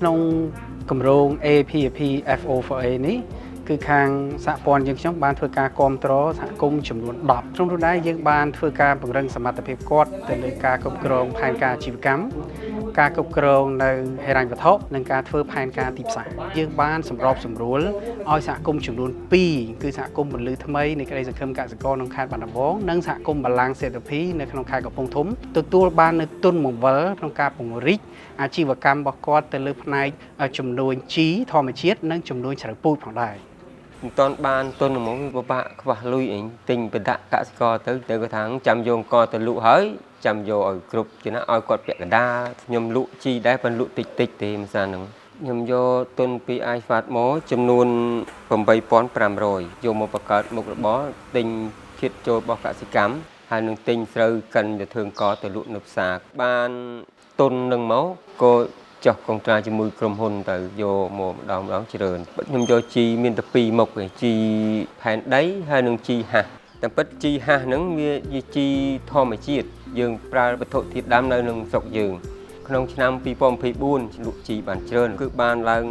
ក្នុងគម្រោង APP FO4A នេះគឺខាងសហព័ន្ធយើងខ្ញុំបានធ្វើការគាំទ្រសហគមន៍ចំនួន10ក្នុងនោះដែរយើងបានធ្វើការពង្រឹងសមត្ថភាពគាត់ទៅលើការគ្រប់គ្រងផែនការអាជីវកម្មការគ្រប់គ្រងនៅហិរញ្ញវត្ថុនិងការធ្វើផែនការទីផ្សារយើងបានសម្របសម្រួលឲ្យសហគមន៍ចំនួន2គឺសហគមន៍ពលិថ្មីនៃក្តីសង្ឃឹមកសិករក្នុងខេត្តបាត់ដំបងនិងសហគមន៍បលាំងសេដ្ឋភីនៅក្នុងខេត្តកំពង់ធំទទួលបាននូវទុនបង្វិលក្នុងការពង្រីកអាជីវកម្មរបស់គាត់ទៅលើផ្នែកជំនួញជីធម្មជាតិនិងជំនួញជ្រៅពូជផងដែរមិនតាន់បានទុនហ្មងពិបាកខ្វះលុយអីទិញបដាក់កសិករទៅគាត់ថាចាំយកកទៅលក់ហើយចាំយកឲ្យគ្រប់ជាណាឲ្យគាត់ពាក់កណ្ដាលខ្ញុំលក់ជីដែរប៉ុន្តែលក់តិចតិចទេមិនសារហ្នឹងខ្ញុំយកទុនពី iFast មកចំនួន 8,500 យកមកបង្កើតមុខរបរទិញជាតិចូលរបស់កសិកម្មហើយនឹងទិញស្រូវកិនទៅធ្វើកទៅលក់នៅផ្សារបានទុននឹងមកក៏ចុះកុងត្រាជាមួយក្រុមហ៊ុនទៅយកម្ដងច្រើនខ្ញុំយកជីមានតែ2មុខឯងជីផែនដីហើយនឹងជីហាស់តែពិតជីហាស់ហ្នឹងវាជាជីធម្មជាតិយើងប្រើវត្ថុធាតុដើមនៅក្នុងស្រុកយើងក្នុងឆ្នាំ2024លក់ជីបានច្រើនគឺបានឡើង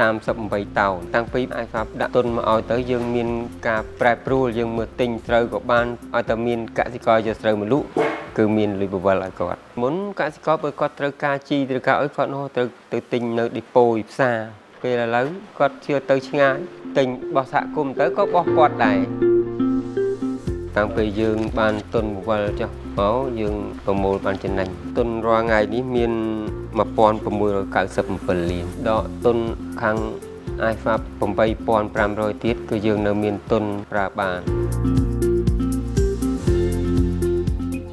138តោនតាំងពី iFast ដាក់ទុនមកឲ្យទៅយើងមានការប្រែប្រួលយើងមើលទិញស្រូវក៏បានឲ្យតែមានកសិករយកស្រូវមកលក់គឺមានលុយបវលឲ្យគាត់មុនកសិករបើគាត់ត្រូវការជីត្រូវការឲ្យគាត់នោះត្រូវទៅទិញនៅឌីប៉ូផ្សារពេលឥឡូវគាត់ជឿទៅឆ្ងាយទិញបោះសហគមន៍ទៅក៏បោះគាត់ដែរតាំងពីយើងបានទុនបវលចុះមកយើងប្រមូលបានចំណេញទុនរាល់ថ្ងៃនេះមាន1697លានដកទុនខាង iFast 8,500 ទៀតគឺយើងនៅមានទុនប្រើបាន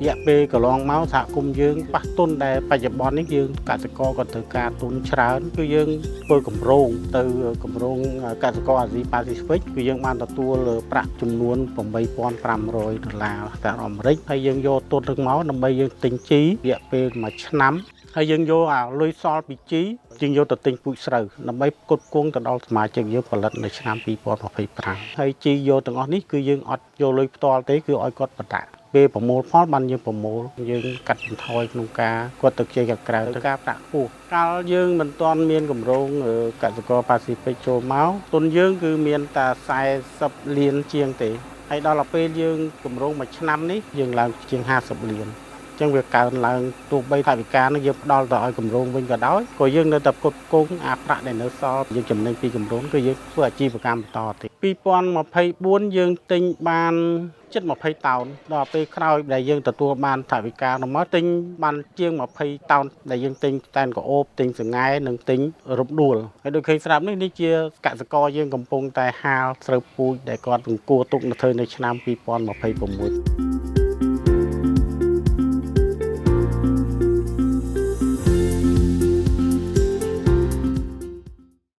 រយៈពេលកន្លងមកសហគមន៍យើងប៉ះទុនដែលបច្ចុប្បន្ននេះយើងកសិករក៏ត្រូវការទុនច្រើនគឺយើងធ្វើគម្រោងទៅគម្រោងកសិករអាស៊ីប៉ាស៊ីហ្វិកគឺយើងបានទទួលប្រាក់ចំនួន$8,500ទៅអាមេរិកហើយយើងយកទុនទៅមកដើម្បីយើងទិញជីរយៈពេល1ឆ្នាំហើយយើងយកអាលុយសល់ពីជីយើងយកទៅទិញពូជស្រូវដើម្បីផ្គត់ផ្គង់ទៅដល់សមាជិកយើងផលិតនៅឆ្នាំ2025ហើយជីយកទាំងអស់នេះគឺយើងអត់យកលុយផ្ទាល់ទេគឺឲ្យគាត់បដាក់ពេលប្រមូលផលបានយើងប្រមូលយើងកាត់បន្ថយក្នុងការគាត់ទៅជ័យក្រៅទៅការប្រាក់ខ្ពស់កាលយើងមិនទាន់មានគម្រោងកសិករប៉ាស៊ីហ្វិកចូលមកទុនយើងគឺមានតែ40លានជាងទេហើយដល់ពេលយើងគម្រោងមួយឆ្នាំនេះយើងឡើងជាង50លានអញ្ចឹងវាកើនឡើងទោះបីថវិកានឹងយើងផ្ដល់ទៅឲ្យគម្រោងវិញក៏ដោយក៏យើងនៅតែផ្គត់ផ្គង់អាប្រាក់ដែលនៅសល់យើងចំណេញពីគម្រោងគឺយើងធ្វើអាជីវកម្មបន្តទៀត2024យើងទិញបានជិត20តោនដល់ពេលក្រោយដែលយើងទទួលបានថវិកានោះមកទិញបានជាង20តោនដែលយើងទិញតែនក្អូបទិញសង្ហែនិងទិញរំដួលហើយដូចឃើញស្រាប់នេះជាកសិករយើងកំពុងតែហាលស្រូវពូជដែលគាត់គួរទុកនៅធ្វើនៅឆ្នាំ2026